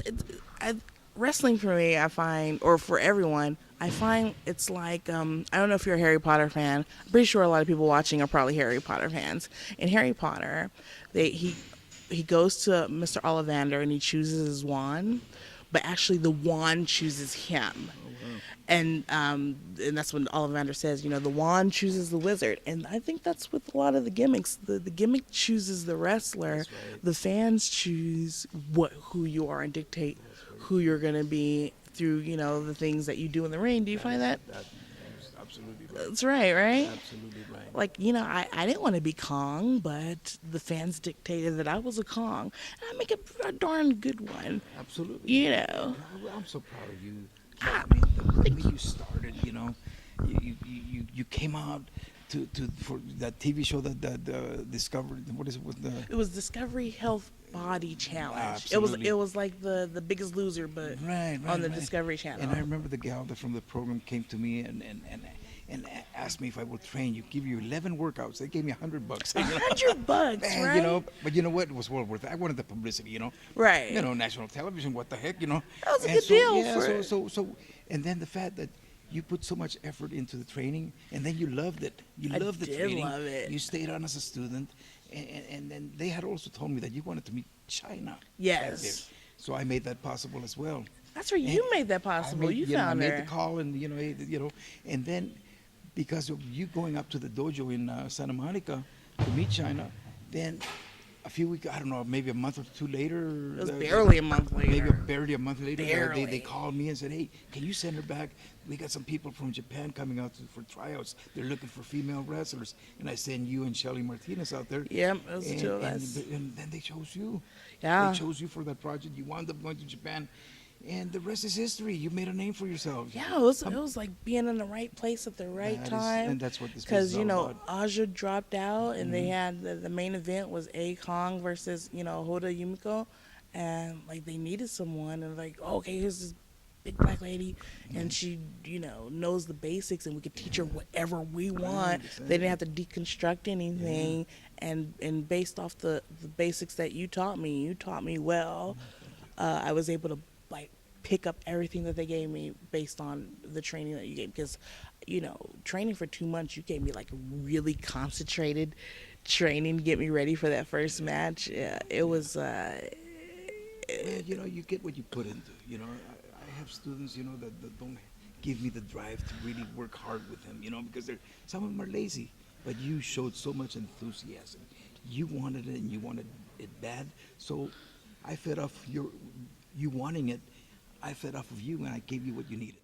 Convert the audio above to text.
It, I, wrestling for me, I find, or for everyone, I find it's like I don't know if you're a Harry Potter fan. I'm pretty sure a lot of people watching are probably Harry Potter fans. In Harry Potter, they he goes to Mr. Ollivander and he chooses his wand, but actually the wand chooses him. Oh wow. And that's when Ollivander says, the wand chooses the wizard, and I think that's with a lot of the gimmicks. The gimmick chooses the wrestler, That's right. the fans choose who you are and dictate That's very who true. you're gonna be through the things that you do in the ring. Do you That find is that? that is absolutely right. That's right, right? Absolutely right. Like, I didn't want to be Kong, but the fans dictated that I was a Kong, and I make a darn good one. Absolutely. You know, I'm so proud of you. ah, I mean, the way thank you. you started, you came out to for that TV show that discovered what is it with the It was Discovery Health Body Challenge. It was absolutely it was like the Biggest Loser, but right, on right, the right. Discovery Channel. And I remember the gal that from the program came to me and asked me if I would train. You give you 11 workouts. They gave me $100. $100, Man, right? but you know what? It was well worth it. I wanted the publicity. Right. National television. What the heck. That was a And good so deal yeah, for so it. so so, and then the fact that you put so much effort into the training, and then you loved it. You I loved the did training. love it. You stayed on as a student, and then they had also told me that you wanted to meet China back there. Yes. So I made that possible as well. That's where And you made that I possible. made, You I found made the her. call, and and then because of you going up to the dojo in Santa Monica to meet China, then a few weeks, I don't know, maybe a month or two later, It was barely a month maybe later. barely a month later, they Barely. called me and said, "Hey, can you send her back? We got some people from Japan coming out for tryouts. They're looking for female wrestlers." And I send you and Shelly Martinez out there. Yep, it was the And, two of and, us. and then they chose you. They Yeah. chose you for that project. You wound up going to Japan, and the rest is history. You made a name for yourself. Yeah, it Um, was like being in the right place at the right time. and that's what this place Because, is all about. Aja dropped out and they Mhm. had the main event was A Kong versus, Hoda Yumiko. And, like, they needed someone. And, like, okay, here's this big black lady. And she, knows the basics and we could teach her whatever we want. They didn't have to deconstruct anything. And based off the basics that you taught me well. I was able to like pick up everything that they gave me based on the training that you gave because training for 2 months you gave me like really concentrated training to get me ready for that first match. Yeah, it was Well, you get what you put into. I have students, that don't give me the drive to really work hard with them, because some of them are lazy. But you showed so much enthusiasm. You wanted it and you wanted it bad. So I fed off you wanting it. I fed off of you and I gave you what you needed.